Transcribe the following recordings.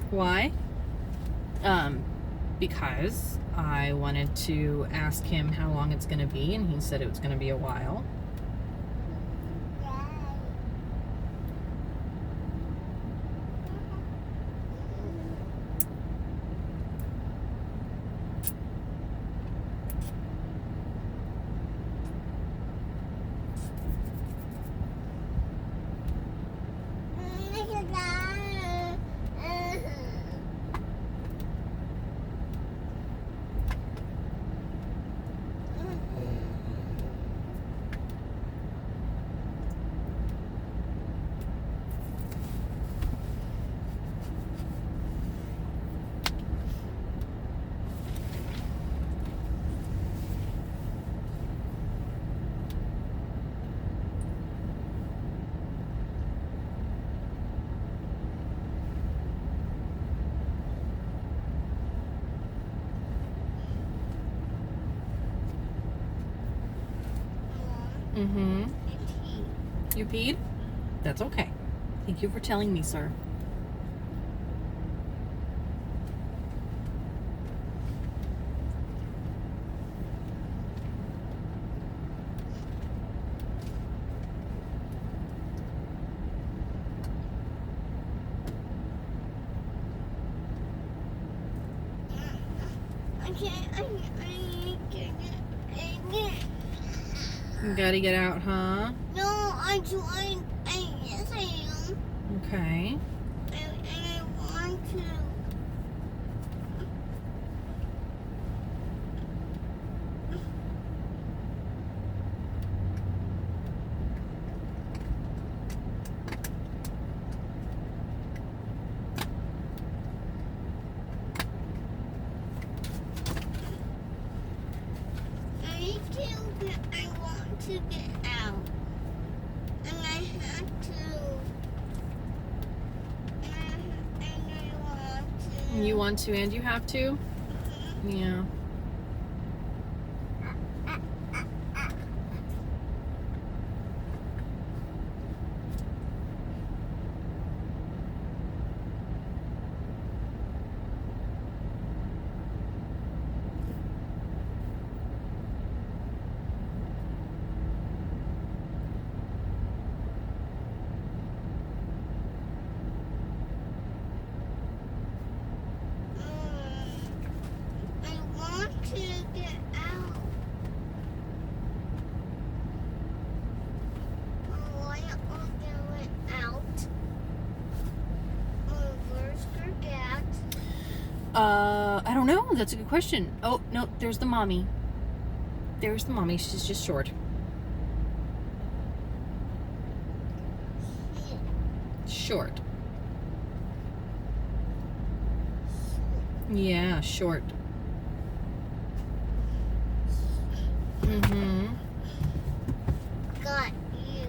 Why? Because I wanted to ask him how long it's going to be, and he said it was going to be a while. Mm-hmm. You peed? That's okay. Thank you for telling me, sir. You gotta get out, huh? No, I joined. Yes, I am. Okay. And I want to. I want to get out. And I have to. And I want to. You want to and you have to? Mhm. Yeah. I want to get out. Why don't we get out? Where's your dad? I don't know. That's a good question. Oh, no, there's the mommy. There's the mommy. She's just short. Short. Yeah, short. Mm-hmm. Got you.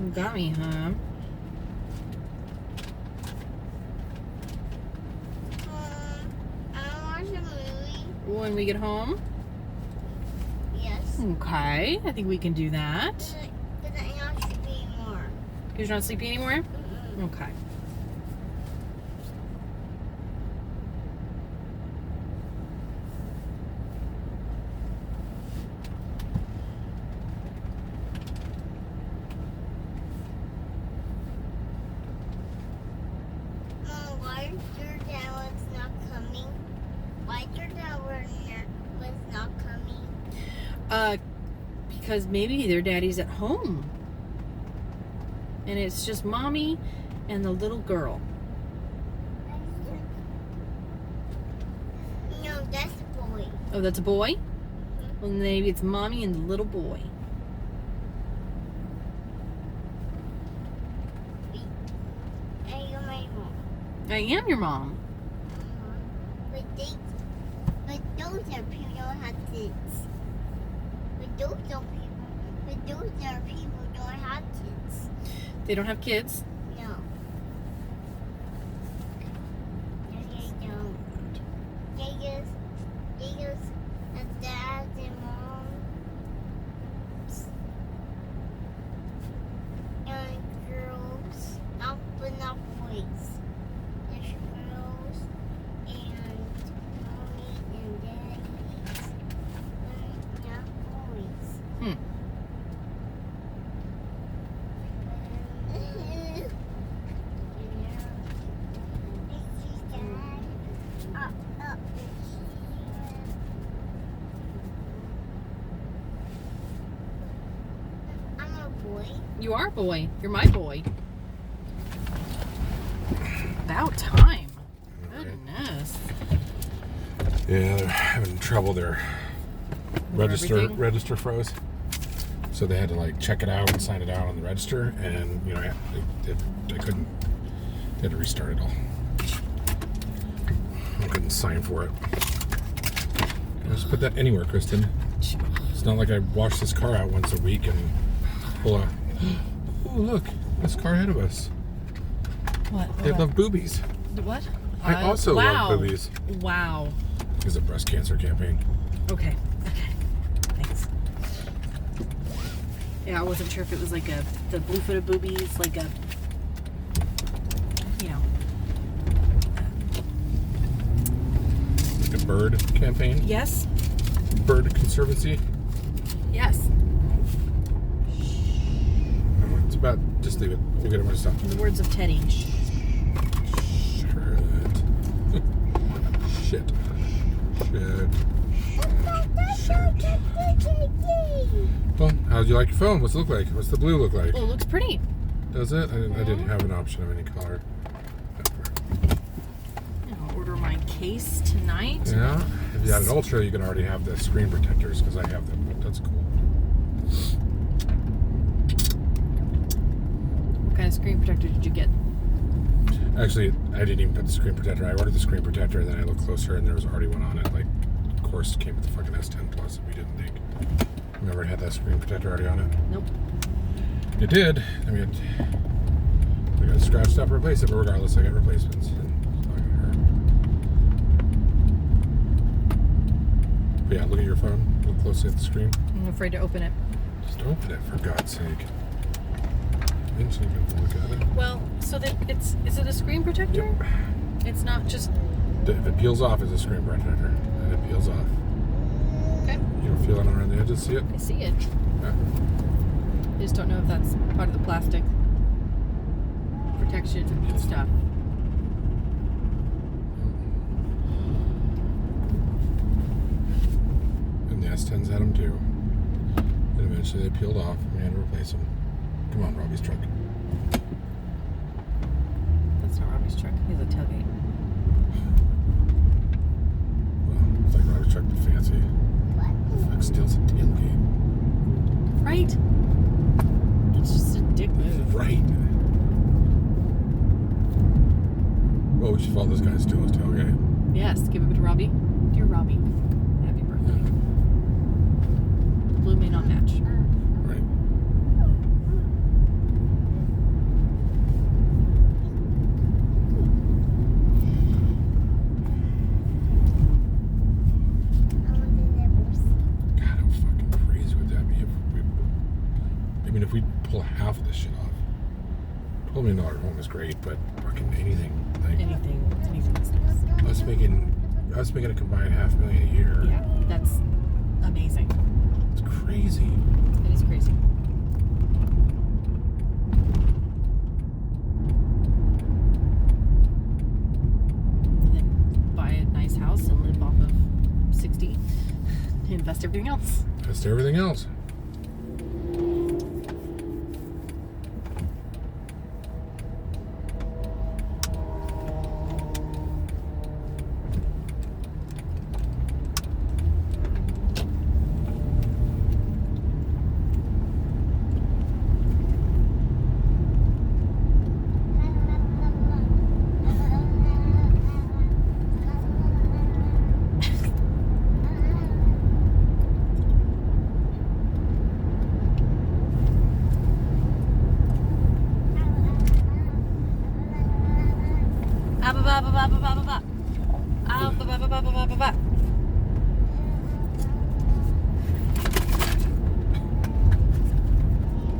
You got me, huh? I watch a movie. When we get home? Yes. Okay, I think we can do that. But I not sleep anymore. You're not sleepy anymore? Mm-mm. Okay. Why your dad was not coming? Why your dad was not coming? Because maybe their daddy's at home. And it's just mommy and the little girl. No, that's a boy. Oh, that's a boy? Well, maybe it's mommy and the little boy. Are you my mom? I am your mom. But those are people don't have kids. But those are people don't have kids. They don't have kids? No. No, they don't. They just have dads and moms and girls. But not boys. There's girls. You are a boy. You're my boy. About time. Goodness. Yeah, they're having trouble. Their register froze. So they had to like check it out and sign it out on the register, and you know they couldn't. They had to restart it all. I couldn't sign for it. Just put that anywhere, Kristen. It's not like I wash this car out once a week and pull out. Oh, look, this car ahead of us. What? They love boobies. What? I also love boobies. Wow. It's a breast cancer campaign. Okay. Thanks. Yeah, I wasn't sure if it was like the blue-footed boobies, like a, you know. Like a bird campaign? Yes. Bird conservancy? Yes. It's about, just leave it. We'll get it myself. In the words of Teddy. Shit. Well, how do you like your phone? What's it look like? What's the blue look like? Oh, it looks pretty. Does it? I didn't have an option of any color. I'll order my case tonight. Yeah. If you had an Ultra, you can already have the screen protectors because I have them. That's cool. What kind of screen protector did you get? Actually, I didn't even put the screen protector. I ordered the screen protector, and then I looked closer, and there was already one on it. Like, of course, it came with the fucking S10 Plus. We didn't think. Remember, it had that screen protector already on it. Nope. It did. I mean, we got to scratch stuff, replace it, but regardless, I got replacements. And it's not gonna hurt. But yeah, look at your phone. Look closely at the screen. I'm afraid to open it. Just open it, for God's sake. Then so you can look at it. Well, so that is it a screen protector? Yep. It's not just. If it peels off, it's a screen protector, and it peels off. Okay. You don't feel it around the edges, see it? I see it. Yeah. I just don't know if that's part of the plastic protection stuff. And the S10s had them too. And eventually they peeled off, and we had to replace them. Come on, Robbie's truck. That's not Robbie's truck. He has a tailgate. Well, it's like Robbie's truck, but fancy. Fuck steals a tailgate. Right? It's just a dick move. Right. Well, we should follow this guy and steal his tailgate. Yes, give it to Robbie. Dear Robbie, happy birthday. The blue may not match. Right. God, how fucking crazy would that be if we pull half of this shit off? $12 million home is great, but fucking anything. Like Anything is nice. us making a combined $500,000 a year. Yeah, that's amazing. It's crazy. It is crazy. And then buy a nice house and live off of 60. Invest everything else. That's everything else.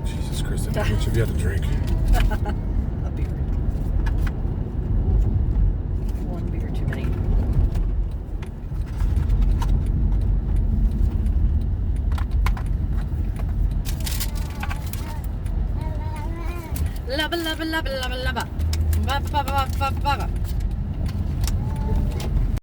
Jesus Christ, how much have you had to drink? A beer. One beer too many. Lava, lava, lava, lava, lava. Baba, baba, baba, baba.